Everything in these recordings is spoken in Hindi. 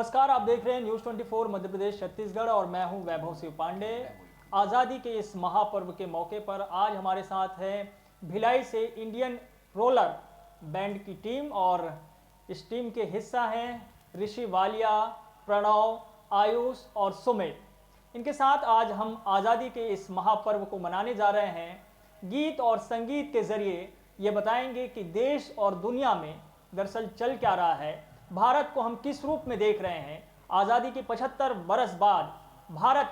नमस्कार, आप देख रहे हैं न्यूज़ 24 मध्य प्रदेश छत्तीसगढ़ और मैं हूं वैभव शिव पांडे। आज़ादी के इस महापर्व के मौके पर आज हमारे साथ है भिलाई से इंडियन रोलर बैंड की टीम और इस टीम के हिस्सा हैं ऋषि वालिया, प्रणव, आयुष और सुमित। इनके साथ आज हम आज़ादी के इस महापर्व को मनाने जा रहे हैं। गीत और संगीत के ज़रिए ये बताएंगे कि देश और दुनिया में दरअसल चल क्या रहा है, भारत को हम किस रूप में देख रहे हैं, आज़ादी के 75 बरस बाद भारत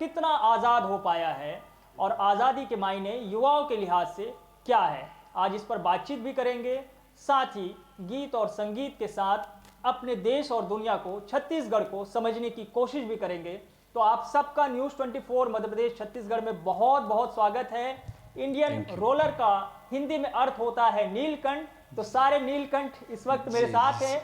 कितना आज़ाद हो पाया है और आज़ादी के मायने युवाओं के लिहाज से क्या है। आज इस पर बातचीत भी करेंगे, साथ ही गीत और संगीत के साथ अपने देश और दुनिया को, छत्तीसगढ़ को समझने की कोशिश भी करेंगे। तो आप सबका न्यूज़ 24 मध्य प्रदेश छत्तीसगढ़ में बहुत बहुत स्वागत है। इंडियन रोलर का हिंदी में अर्थ होता है नीलकंठ, तो सारे नीलकंठ इस वक्त मेरे साथ हैं।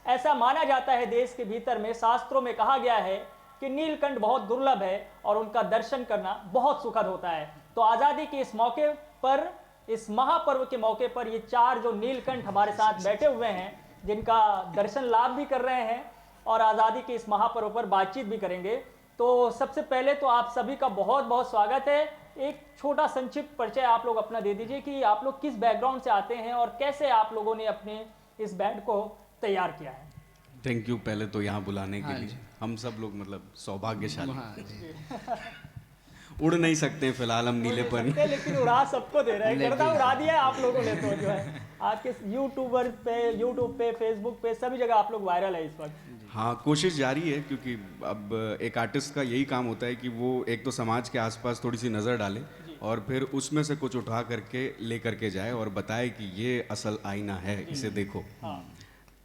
ऐसा माना जाता है देश के भीतर में, शास्त्रों में कहा गया है कि नीलकंठ बहुत दुर्लभ है और उनका दर्शन करना बहुत सुखद होता है। तो आज़ादी के इस मौके पर, इस महापर्व के मौके पर ये चार जो नीलकंठ हमारे साथ बैठे हुए हैं, जिनका दर्शन लाभ भी कर रहे हैं और आज़ादी के इस महापर्व पर बातचीत भी करेंगे। तो सबसे पहले तो आप सभी का बहुत बहुत स्वागत है। एक छोटा संक्षिप्त परिचय आप लोग अपना दे दीजिए कि आप लोग किस बैकग्राउंड से आते हैं और कैसे आप लोगों ने अपने इस बैंड को तैयार किया है। थैंक यू पहले तो यहाँ बुलाने के लिए। हम सब लोग मतलब सौभाग्यशाली उड़ नहीं सकते हैं फिलहाल हम नीले पर, लेकिन उड़ा सबको दे रहे हैं। गर्दा उड़ा दिया है आप लोगों ने। तो जो है आपके यूट्यूब पे, फेसबुक पे सभी जगह आप लोग वायरल है इस वक्त। हाँ, कोशिश जारी है क्योंकि अब एक आर्टिस्ट का यही काम होता है कि वो एक तो समाज के आसपास थोड़ी सी नज़र डाले और फिर उसमें से कुछ उठा करके ले करके जाए और बताए कि ये असल आईना है, इसे देखो।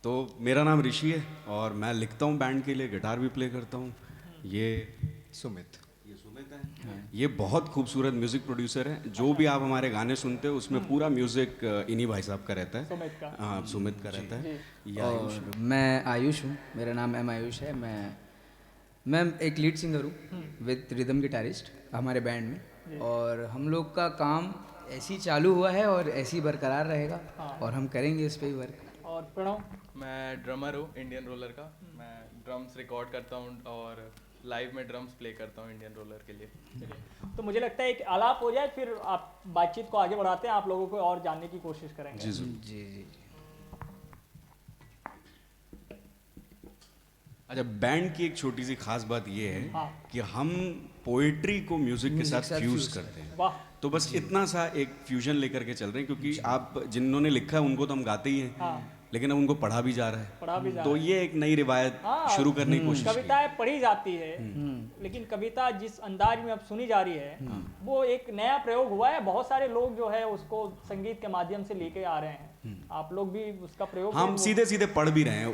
तो मेरा नाम ऋषि है और मैं लिखता हूँ बैंड के लिए, गिटार भी प्ले करता हूँ। ये सुमित है। ये बहुत खूबसूरत म्यूजिक प्रोड्यूसर है। जो भी आप हमारे गाने सुनते हो उसमें पूरा म्यूजिक इन्हीं भाई साहब का रहता है, सुमित का रहता है। और मैं आयुष हूँ, मेरा नाम आयुष है। मैं एक लीड सिंगर हूँ विद रिदम गिटारिस्ट हमारे बैंड में, और हम लोग का काम ऐसे ही चालू हुआ है और ऐसे ही बरकरार रहेगा और हम करेंगे इस पे ही वर्क। और प्रणव? मैं ड्रमर हूँ इंडियन रोलर का। मैं ड्रम्स रिकॉर्ड करता हूँ और लाइव में ड्रम्स प्ले करता हूँ इंडियन रोलर के लिए। तो मुझे लगता है एक आलाप हो जाए, फिर आप बातचीत को आगे बढ़ाते हैं, आप लोगों को और जानने की कोशिश करेंगे। जी। अच्छा, बैंड की एक छोटी सी खास बात ये है कि हम पोएट्री को म्यूजिक के साथ फ्यूज करते हैं। वाह। तो बस इतना सा एक फ्यूजन लेकर के चल रहे हैं, क्योंकि आप जिन्होंने लिखा है उनको तो हम गाते ही हैं, लेकिन अब उनको पढ़ा भी जा रहा है। तो ये एक नई रिवायत शुरू करने की कोशिश की। कविताएं पढ़ी जाती है, लेकिन कविता जिस अंदाज में अब सुनी जा रही है वो एक नया प्रयोग हुआ है। बहुत सारे लोग जो है उसको संगीत के माध्यम से लेके आ रहे हैं। आप लोग भी उसका प्रयोग, हम सीधे सीधे पढ़ भी रहे हैं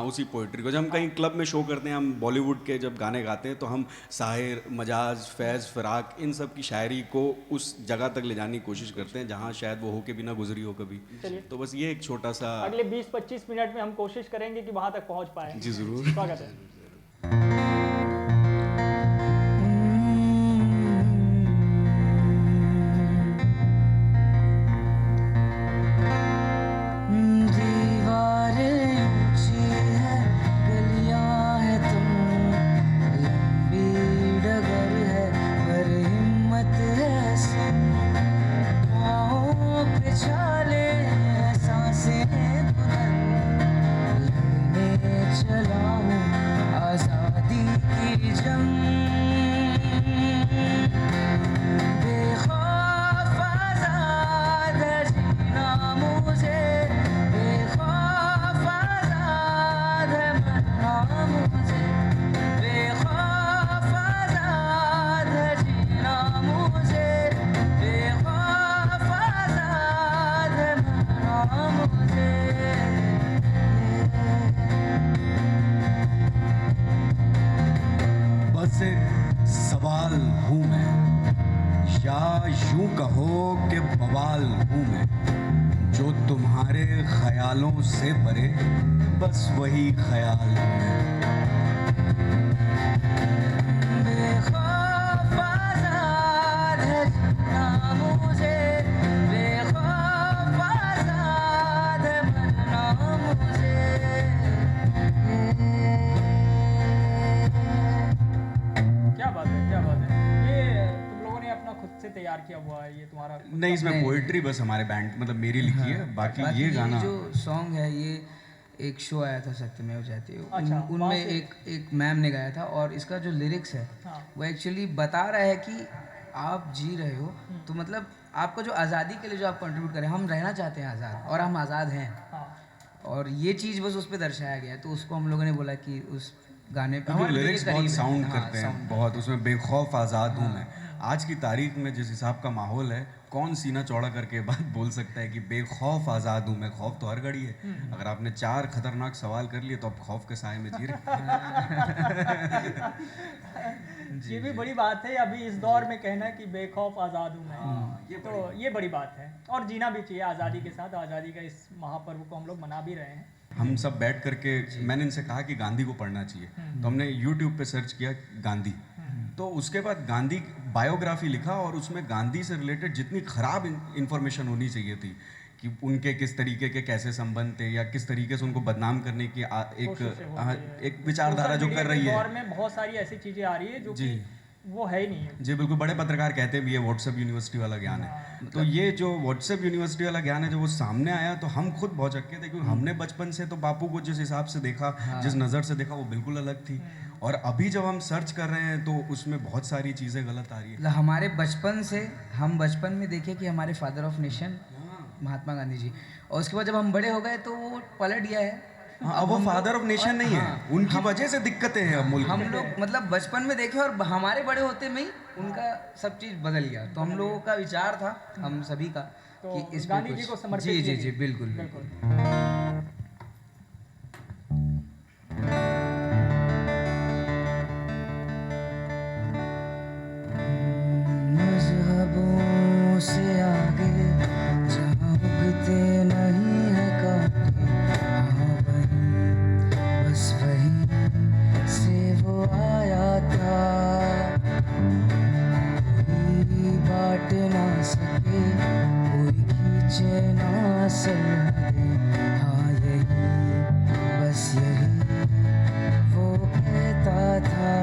उसी पोएट्री को। जब हम कहीं क्लब में शो करते हैं, हम बॉलीवुड के जब गाने गाते हैं तो हम साहिर, मजाज, फैज़, फिराक, इन सब की शायरी को उस जगह तक ले जाने की कोशिश करते हैं जहाँ शायद वो होके भी ना गुजरी हो कभी। तो बस ये एक छोटा सा, अगले 20-25 मिनट में हम कोशिश करेंगे कि वहां तक पहुंच पाए। जी जरूर। स्वागत है। सवाल हूँ मैं, या यूं कहो कि बवाल हूँ मैं, जो तुम्हारे ख्यालों से परे बस वही ख्याल हूँ मैं। से तैयार किया हुआ है ये तुम्हारा? नहीं, इसमें पोएट्री बस हमारे बैंड मतलब मेरी लिखी है, बाकी ये गाना जो सॉन्ग है ये एक शो आया था सत्यमेव जयते, अच्छा, उनमें एक मैम ने गाया था, और इसका जो लिरिक्स है हाँ। वो एक्चुअली बता रहा है कि आप जी रहे हो तो मतलब आपको जो आज़ादी के लिए जो आप कंट्रीब्यूट करें, हम रहना चाहते हैं आज़ाद और हम आज़ाद हैं, हाँ। और ये चीज़ बस उस पर दर्शाया गया है। तो उसको हम लोगों ने बोला कि उस गाने पे हमारे दिल के लिरिक्स करीब बहुत है। साउंड हाँ, करते हैं sound। बहुत, उसमें बेखौफ आज़ाद हूँ मैं। आज की तारीख में जिस हिसाब का माहौल है, कौन सीना चौड़ा करके बात बोल सकता है कि बेखौफ आज़ाद हूँ मैं? खौफ तो हर घड़ी है। अगर आपने 4 खतरनाक सवाल कर लिए तो आप खौफ के साए में जी रहे ये भी बड़ी बात है अभी इस दौर में कहना कि बेखौफ आज़ाद हूँ मैं, तो ये बड़ी बात है, और जीना भी चाहिए आज़ादी के साथ। आज़ादी का इस महापर्व को हम लोग मना भी रहे हैं। हम सब बैठ करके, मैंने इनसे कहा कि गांधी को पढ़ना चाहिए, तो हमने यूट्यूब पे सर्च किया गांधी, तो उसके बाद गांधी बायोग्राफी लिखा, और उसमें गांधी से रिलेटेड जितनी खराब इंफॉर्मेशन होनी चाहिए थी कि उनके किस तरीके के कैसे संबंध थे या किस तरीके से उनको बदनाम करने की एक विचारधारा जो कर रही है। दौर में बहुत सारी ऐसी चीज़ें आ रही है जो कि वो है ही नहीं है। जी बिल्कुल, बड़े पत्रकार कहते भी ये व्हाट्सएप यूनिवर्सिटी वाला ज्ञान है। तो ये जो व्हाट्सएप यूनिवर्सिटी वाला ज्ञान है, जब वो सामने आया तो हम खुद बहुत चक्के थे, क्योंकि हमने बचपन से तो बापू को जिस हिसाब से देखा, जिस नज़र से देखा, वो बिल्कुल अलग थी। और अभी जब हम सर्च कर रहे हैं तो उसमें बहुत सारी चीज़ें गलत आ रही है। हमारे बचपन से, हम बचपन में देखे कि हमारे father of nation Mahatma Gandhi ji, और उसके बाद जब हम बड़े हो गए तो वो पलट गया है। अब वो फादर ऑफ नेशन नहीं है, उनकी वजह से दिक्कतें हैं अब मुल्क हम में। लोग मतलब बचपन में देखे और हमारे बड़े होते में ही उनका सब चीज़ बदल गया। तो हम लोगों का विचार था, हम सभी का, तो कि इस पे गांधी कुछ- जी को समर्पित जी जी किए जी गए। बिल्कुल बिल्कुल। मज़हबों से आगे जहाँ उगते नहीं है कांटे, हाँ वहीं बस वहीं से वो आया था। कोई बांट ना सके, कोई खींचे ना सरहदें, हाँ यही बस यही वो कहता था।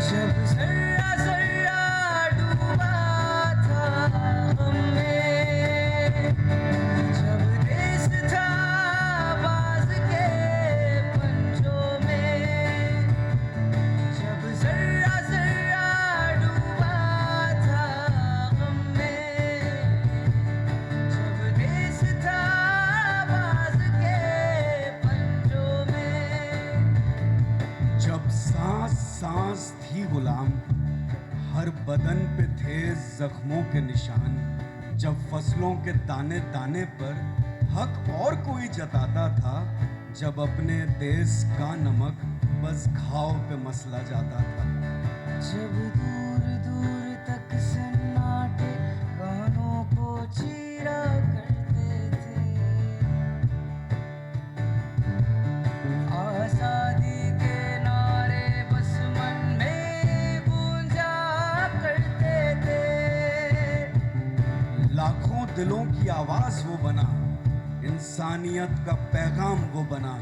जब ज़र्रा ज़र्रा डूबा था हममें, जब रेस था बाज़ के पंजों में, जब ज़र्रा ज़र्रा डूबा था हममें, जब रेस था बाज़ के पंजों में। जब सांस सांस थी गुलाम, हर बदन पे थे जख्मों के निशान, जब फसलों के दाने दाने पर हक और कोई जताता था, जब अपने देश का नमक बस घाव पे मसला जाता था। जब दूर दूर तक सन्नाटे गानों को चीरा करते थे, आजादी के नारे बस मन में गूंजा करते थे। लाखों दिलों की आवाज वो बना, इंसानियत का पैगाम वो बना,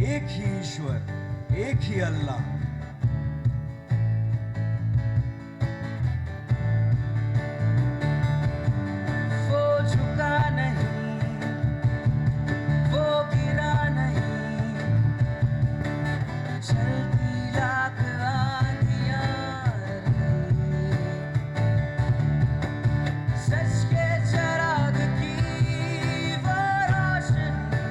एक ही ईश्वर, एक ही अल्लाह। वो झुका नहीं, वो गिरा नहीं, चलती लाख आंधियां रही, सच के चराग की वो रोशनी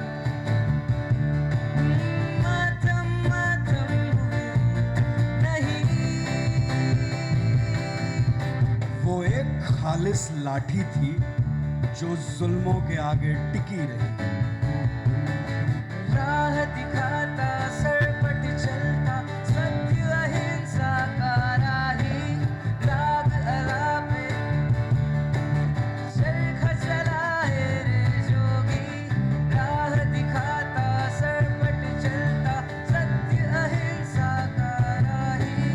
मध्यम मध्यम हुई नहीं। वो एक खालिस लाठी थी जो जुल्मों के आगे टिकी रही। राह दिखाता सरपट चलता सत्य अहिंसा का राही, राग अलापे चरखा चलाए रे जोगी। राह दिखाता सरपट चलता सत्य अहिंसा का राही,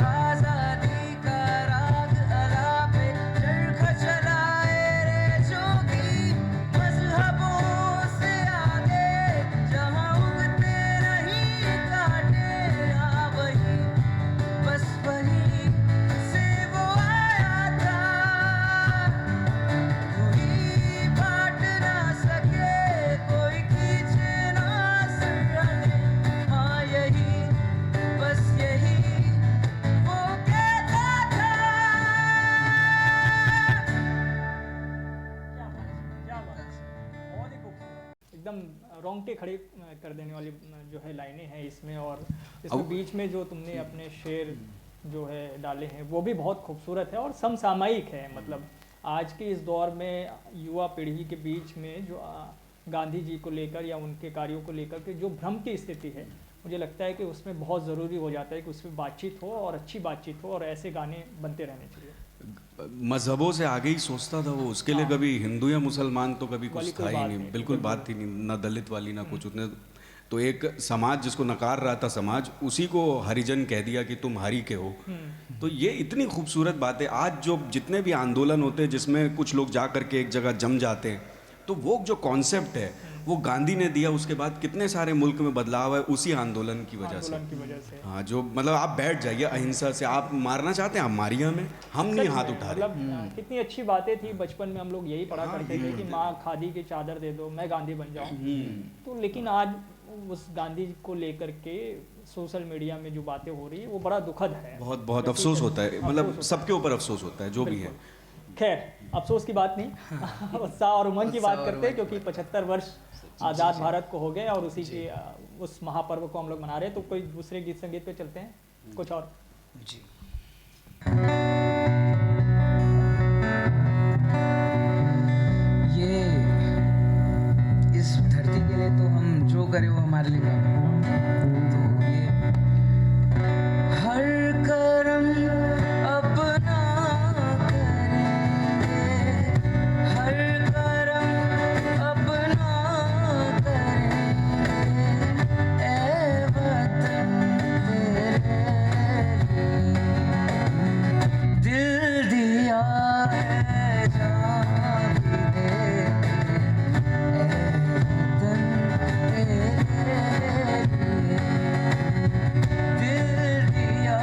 आजादी का राग अलापे चरखा चलाए रे जोगी। मजहबों से आगे जहाँ उगते एकदम रोंगटे खड़े कर देने वाली जो है लाइनें हैं इसमें, और इसमें बीच में जो तुमने अपने शेर जो है डाले हैं वो भी बहुत खूबसूरत है और समसामयिक है। मतलब आज के इस दौर में युवा पीढ़ी के बीच में जो गांधी जी को लेकर या उनके कार्यों को लेकर के जो भ्रम की स्थिति है, मुझे लगता है कि उसमें बहुत ज़रूरी हो जाता है कि उसमें बातचीत हो और अच्छी बातचीत हो, और ऐसे गाने बनते रहने चाहिए। मजहबों से आगे ही सोचता था वो, उसके लिए कभी हिंदू या मुसलमान तो कभी वाली कुछ कोई था ही बात नहीं, नहीं, बिल्कुल बात थी नहीं, ना दलित वाली ना कुछ। उसने तो एक समाज जिसको नकार रहा था समाज, उसी को हरिजन कह दिया कि तुम हरि के हो। तो ये इतनी खूबसूरत बात है। आज जो जितने भी आंदोलन होते हैं जिसमें कुछ लोग जा करके एक जगह जम जाते हैं, तो वो जो कॉन्सेप्ट है वो गांधी ने दिया, उसके बाद कितने सारे मुल्क में बदलाव है उसी आंदोलन की वजह से। आंदोलन की वजह से। हाँ, जो मतलब आप बैठ जाइए अहिंसा से, आप मारना चाहते हैं आप मारिए हमें, हम नहीं हाथ उठा रहे। मतलब कितनी अच्छी बातें थी, बचपन में हम लोग यही पढ़ा करते थे कि माँ खादी की चादर दे दो मैं गांधी बन जाऊँ। तो लेकिन आज उस गांधी को लेकर के सोशल मीडिया में जो बातें हो रही है वो बड़ा दुखद है। बहुत बहुत अफसोस होता है, मतलब सबके ऊपर अफसोस होता है जो भी है। खैर, अफसोस की बात नहीं, उत्साह और उमंग की बात करते हैं, क्योंकि 75 वर्ष आज़ाद भारत को हो गए और उसी के उस महापर्व को हम लोग मना रहे हैं। तो कोई दूसरे गीत संगीत पे चलते हैं, कुछ और जी। ये इस धरती के लिए तो हम जो करें वो हमारे लिए काम है। तो ये हर कर्म अपना करेंगे, हर कर्म अपना करेंगे, ऐ वतन तेरे लिए दिल दिया है जान भी देंगे, ऐ वतन तेरे लिए दिल दिया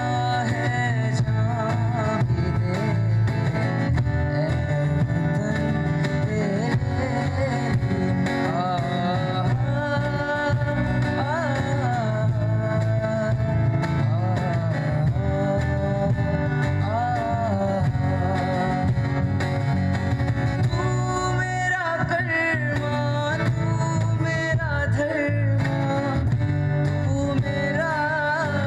है जान भी देंगे, ऐ वतन तेरे लिए। तू मेरा कर्मा, तू मेरा धर्मा, तू मेरा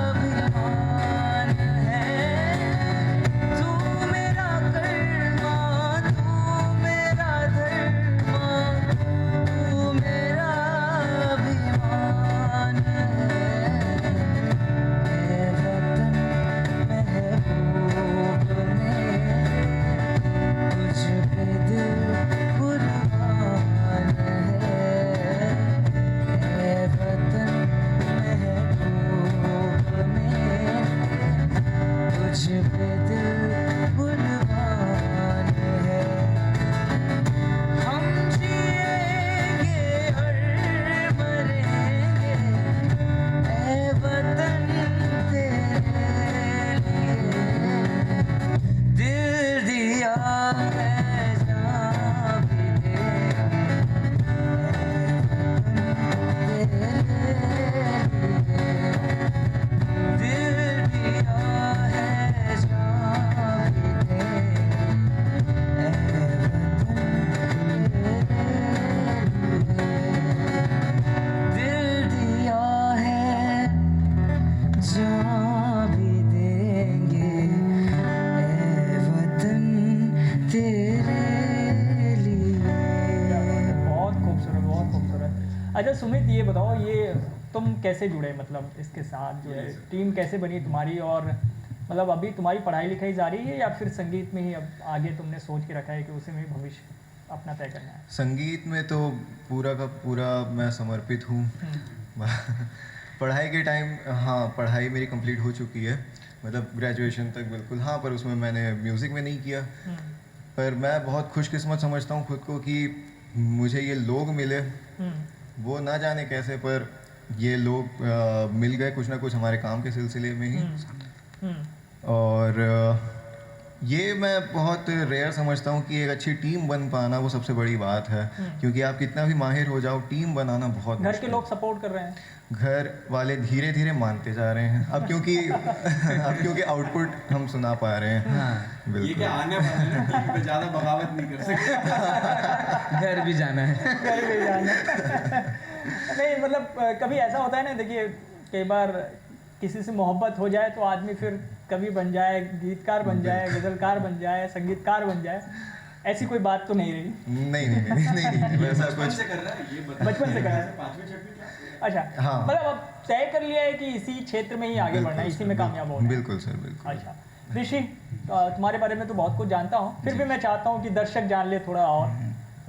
अभिमान है। तू मेरा कर्मा, तू मेरा धर्मा, तू मेरा अभिमान है। ऐ वतन महबूब मेरे, तुझ पे दिल कुर्बान है। ऐ वतन महबूब मेरे, तुझ पे दिल कुर्बान है। हम जिएंगे और मरेंगे, ऐ वतन तेरे लिए दिल दिया है जान भी देंगे, ऐ वतन तेरे लिए दिल दिया है जान भी देंगे, ऐ वतन दिल दिया है जान भी देंगे, ऐ वतन तेरे लिए। बहुत खूबसूरत, बहुत खूबसूरत। अच्छा सुमित, ये बताओ, ये तुम कैसे जुड़े मतलब इसके साथ, जो है टीम कैसे बनी तुम्हारी, और मतलब अभी तुम्हारी पढ़ाई लिखाई जारी है या फिर संगीत में ही अब आगे तुमने सोच के रखा है कि उसी में भविष्य अपना तय करना है? संगीत में तो पूरा का पूरा मैं समर्पित हूँ। पढ़ाई के टाइम, हाँ पढ़ाई मेरी कंप्लीट हो चुकी है, मतलब ग्रेजुएशन तक बिल्कुल, हाँ पर उसमें मैंने म्यूज़िक में नहीं किया। पर मैं बहुत खुशकिस्मत समझता हूँ खुद को कि मुझे ये लोग मिले, वो ना जाने कैसे, पर ये लोग मिल गए कुछ ना कुछ हमारे काम के सिलसिले में ही। और ये मैं बहुत रेयर समझता हूँ कि एक अच्छी टीम बन पाना वो सबसे बड़ी बात है, क्योंकि आप कितना भी माहिर हो जाओ, टीम बनाना बहुत घर के मुश्किल लोग सपोर्ट कर रहे हैं? है। घर वाले धीरे धीरे मानते जा रहे हैं अब, क्योंकि आउटपुट हम सुना पा रहे हैं। हाँ, ये क्या आने वाले हैं, टीवी पे ज़्यादा बगावत नहीं कर सकते। घर भी जाना है। घर में जाना नहीं, मतलब कभी ऐसा होता है ना, देखिए कई बार किसी से मोहब्बत हो जाए तो आदमी फिर कवि बन जाए, गीतकार बन जाए, गजलकार बन जाए, संगीतकार बन जाए। ऐसी कोई बात तो नहीं रही? नहीं वैसा बचपन कुछ से कर रहा है ये बचपन से कर रहा है। 5वीं 6वीं क्लास। अच्छा, हाँ। मतलब अब तय कर लिया है कि इसी क्षेत्र में ही आगे बढ़ना है, इसी में कामयाब होना है। बिल्कुल सर, बिल्कुल। अच्छा ऋषि, तुम्हारे बारे में तो बहुत कुछ जानता हूँ, फिर भी मैं चाहता हूँ कि दर्शक जान ले थोड़ा और।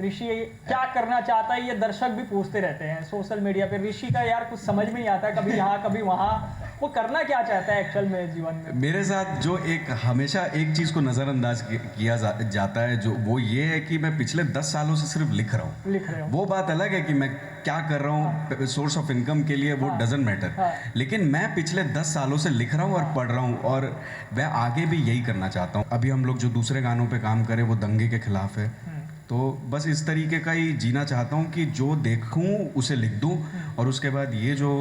ऋषि क्या करना चाहता है, ये दर्शक भी पूछते रहते हैं सोशल मीडिया पे। ऋषि का यार कुछ समझ में नहीं आता, कभी यहाँ कभी वहाँ, वो करना क्या चाहता है एक्चुअल में जीवन में? मेरे साथ जो एक हमेशा एक चीज़ को नज़रअंदाज किया जाता है, जो वो ये है कि मैं पिछले 10 सालों से सिर्फ लिख रहा हूँ। लिख रहे हो? वो बात अलग है कि मैं क्या कर रहा हूँ, सोर्स ऑफ इनकम के लिए, वो डजेंट मैटर। हाँ। लेकिन मैं पिछले 10 सालों से लिख रहा हूँ और पढ़ रहा हूँ, और मैं आगे भी यही करना चाहता हूँ। अभी हम लोग जो दूसरे गानों पे काम करें वो दंगे के खिलाफ है, तो बस इस तरीके का ही जीना चाहता हूँ कि जो देखूँ उसे लिख दूँ, और उसके बाद ये जो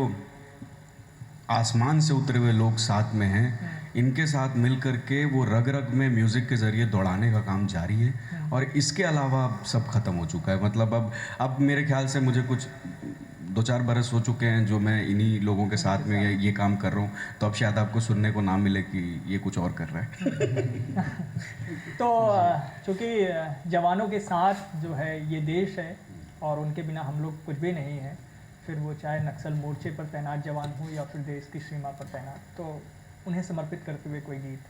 आसमान से उतरे हुए लोग साथ में हैं, इनके साथ मिल कर के वो रग रग में म्यूज़िक के ज़रिए दौड़ाने का काम जारी है। और इसके अलावा अब सब ख़त्म हो चुका है, मतलब अब मेरे ख्याल से मुझे कुछ 2-4 बरस हो चुके हैं जो मैं इन्हीं लोगों के साथ में ये काम कर रहा हूँ, तो अब शायद आपको सुनने को ना मिले कि ये कुछ और कर रहा है। तो चूँकि जवानों के साथ जो है ये देश है, और उनके बिना हम लोग कुछ भी नहीं है, फिर वो चाहे नक्सल मोर्चे पर तैनात जवान हो या फिर देश की सीमा पर तैनात, तो उन्हें समर्पित करते हुए कोई गीत।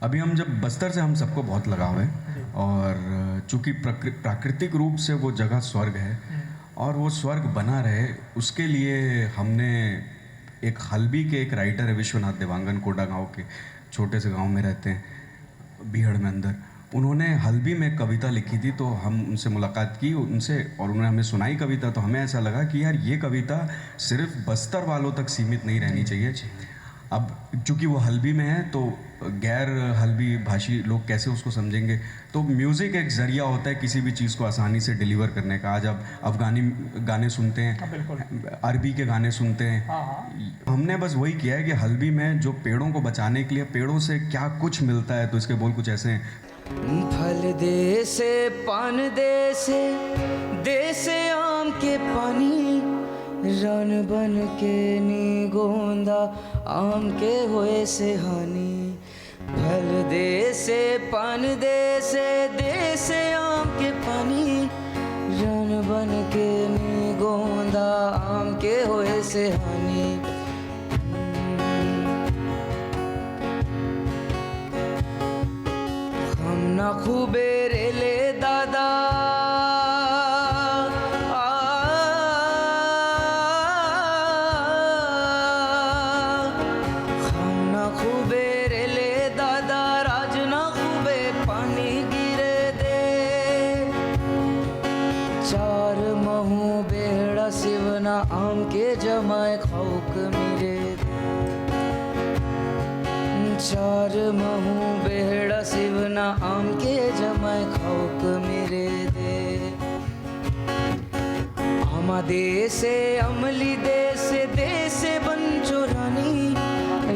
अभी हम जब बस्तर से हम सबको बहुत लगाव है, और चूँकि प्राकृतिक रूप से वो जगह स्वर्ग है, और वो स्वर्ग बना रहे उसके लिए हमने एक हल्बी के एक राइटर है विश्वनाथ देवांगन, कोडा गांव के छोटे से गांव में रहते हैं बीहड़ में अंदर। उन्होंने हल्बी में कविता लिखी थी, तो हम उनसे मुलाकात की उनसे, और उन्होंने हमें सुनाई कविता। तो हमें ऐसा लगा कि यार ये कविता सिर्फ बस्तर वालों तक सीमित नहीं रहनी चाहिए। अब चूँकि वो हल्बी में है, तो गैर हल्बी भाषी लोग कैसे उसको समझेंगे, तो म्यूज़िक एक ज़रिया होता है किसी भी चीज़ को आसानी से डिलीवर करने का। आज आप अफ़गानी गाने सुनते हैं, अरबी के गाने सुनते हैं, हमने बस वही किया है कि हल्बी में जो पेड़ों को बचाने के लिए पेड़ों से क्या कुछ मिलता है, तो इसके बोल कुछ ऐसे हैं। फल दे से पान दे से आम के पानी, रन बन के नी गोंदा आम के होए से हानि। फल दे से पान दे से आम के पानी, रन बन के नी गोंदा आम के होए से हानि। हम ना खूबे रेले दादा, हम ना खूबे रेले दादा, राज ना खूबे पानी गिरे दे। चार महू बेड़ा सिवना आम के जमाए खाउक मिरे दे। चार महू बेड़ा सिवना आम के जमाए खाउक मेरे दे। आमा दे से अमली दे से बंचो रानी,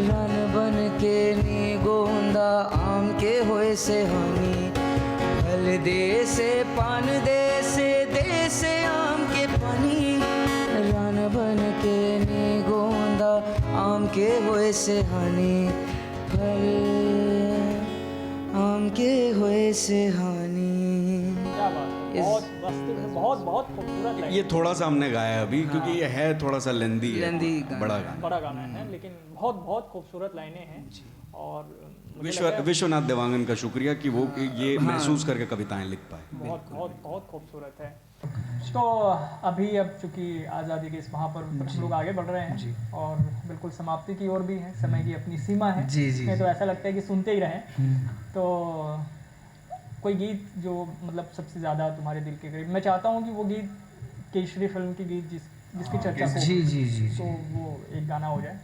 रन बन के नी गोंदा आम के होए से हानि। फल दे से पान दे से आम के पानी, रन बन के नी गोंदा आम के होए से हानि। फल आम के होए से हानि। क्या बात है, बहुत बहुत खूबसूरत लाइन। ये थोड़ा सा हमने गाया अभी, क्योंकि ये है थोड़ा सा लेंदी है, गाना। बड़ा गाना। बड़ा गाना है, लेकिन बहुत बहुत खूबसूरत लाइनें हैं। और मुझे लग रहा है विश्वनाथ देवांगन का शुक्रिया कि वो ये महसूस करके कविताएं लिख पाए। बहुत बहुत बहुत खूबसूरत है। तो अभी अब चूंकि आज़ादी के इस महापर्व पर हम लोग आगे बढ़ रहे हैं, और बिल्कुल समाप्ति की ओर भी है, समय की अपनी सीमा है। नहीं तो ऐसा लगता है कि सुनते ही रहें। तो कोई गीत जो मतलब सबसे ज़्यादा तुम्हारे दिल के करीब, मैं चाहता हूँ कि वो गीत केसरी फिल्म की गीत जिसकी चर्चा हो, जी तो वो एक गाना हो जाए।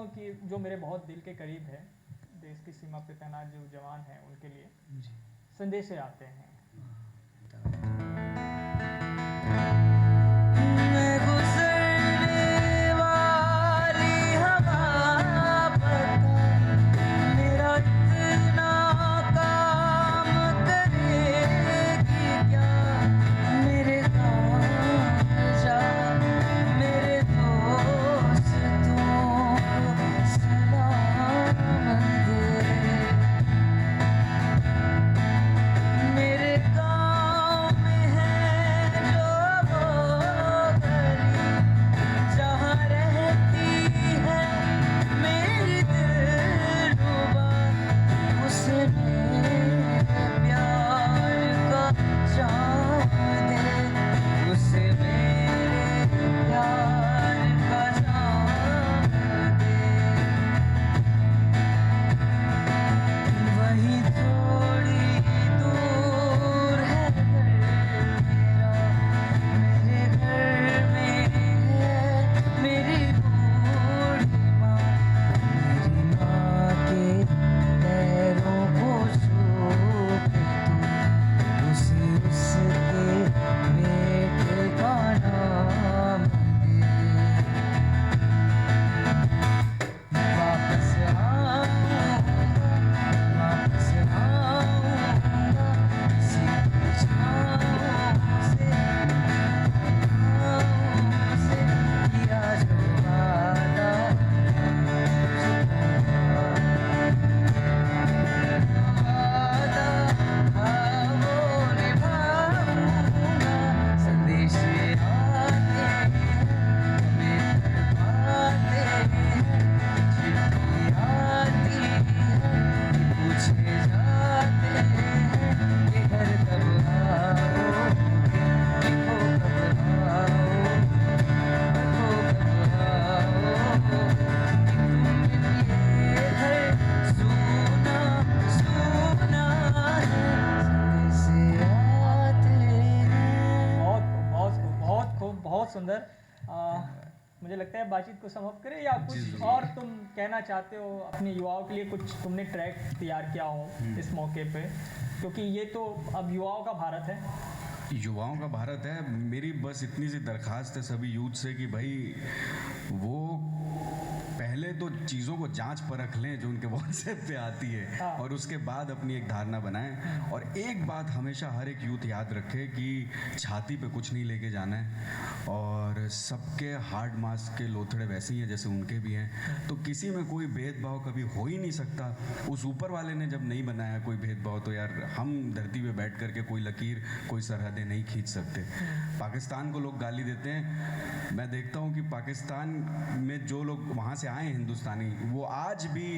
हूँ कि जो मेरे बहुत दिल के करीब है, देश की सीमा पे तैनात जो जवान हैं उनके लिए संदेश आते हैं। सुंदर। मुझे लगता है बातचीत को समाप्त करें या कुछ और तुम कहना चाहते हो अपने युवाओं के लिए, कुछ तुमने ट्रैक तैयार किया हो इस मौके पे, क्योंकि ये तो अब युवाओं का भारत है। युवाओं का भारत है। मेरी बस इतनी सी दरखास्त है सभी यूथ से कि भाई वो पहले तो चीज़ों को जांच परख लें जो उनके व्हाट्सएप पे आती है, और उसके बाद अपनी एक धारणा बनाएं। और एक बात हमेशा हर एक यूथ याद रखे कि छाती पे कुछ नहीं लेके जाना है, और सबके हार्ड मास के लोथड़े वैसे ही हैं जैसे उनके भी हैं, तो किसी में कोई भेदभाव कभी हो ही नहीं सकता। उस ऊपर वाले ने जब नहीं बनाया कोई भेदभाव, तो यार हम धरती पे बैठ करके कोई लकीर, कोई सरहदें नहीं खींच सकते। पाकिस्तान को लोग गाली देते हैं, मैं देखता हूँ कि पाकिस्तान में जो लोग वहाँ से आए हिंदुस्तानी, वो आज भी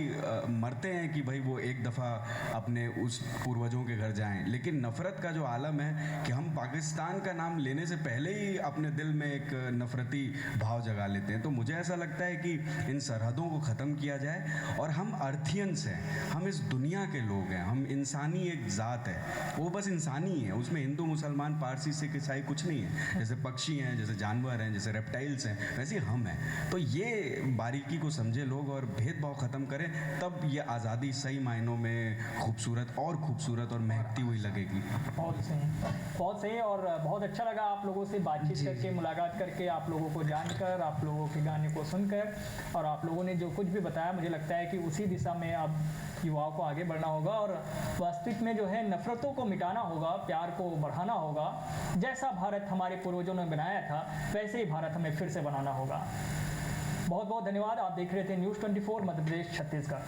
मरते हैं कि भाई वो एक दफ़ा अपने उस पूर्वजों के घर जाएं। लेकिन नफ़रत का जो आलम है कि हम पाकिस्तान का नाम लेने से पहले ही अपने दिल में एक नफ़रती भाव जगा लेते हैं। तो मुझे ऐसा लगता है कि इन सरहदों को ख़त्म किया जाए, और हम अर्थियंस हैं, हम इस दुनिया के लोग हैं, हम इंसानी एक ज़ात है, वो बस इंसानी है, उसमें हिंदू मुसलमान पारसी सिख ईसाई कुछ नहीं है। जैसे पक्षी हैं, जैसे जानवर हैं, जैसे रेप्टाइल्स हैं, वैसे हम हैं। तो ये बारीकी को समझे लोग और भेदभाव ख़त्म करें, तब ये आज़ादी सही मायनों में खूबसूरत और महकती हुई लगेगी। बहुत सही और बहुत अच्छा लगा आप लोगों से बातचीत करके, मुलाकात करके, आप लोगों को जानकर, आप लोगों के गाने को सुनकर, और आप लोगों ने जो कुछ भी बताया, मुझे लगता है कि उसी दिशा में अब युवाओं को आगे बढ़ना होगा, और वास्तविक में जो है नफ़रतों को मिटाना होगा, प्यार को बढ़ाना होगा। जैसा भारत हमारे पूर्वजों ने बनाया था वैसे ही भारत हमें फिर से बनाना होगा। बहुत बहुत धन्यवाद। आप देख रहे थे न्यूज़ 24 मध्य प्रदेश छत्तीसगढ़।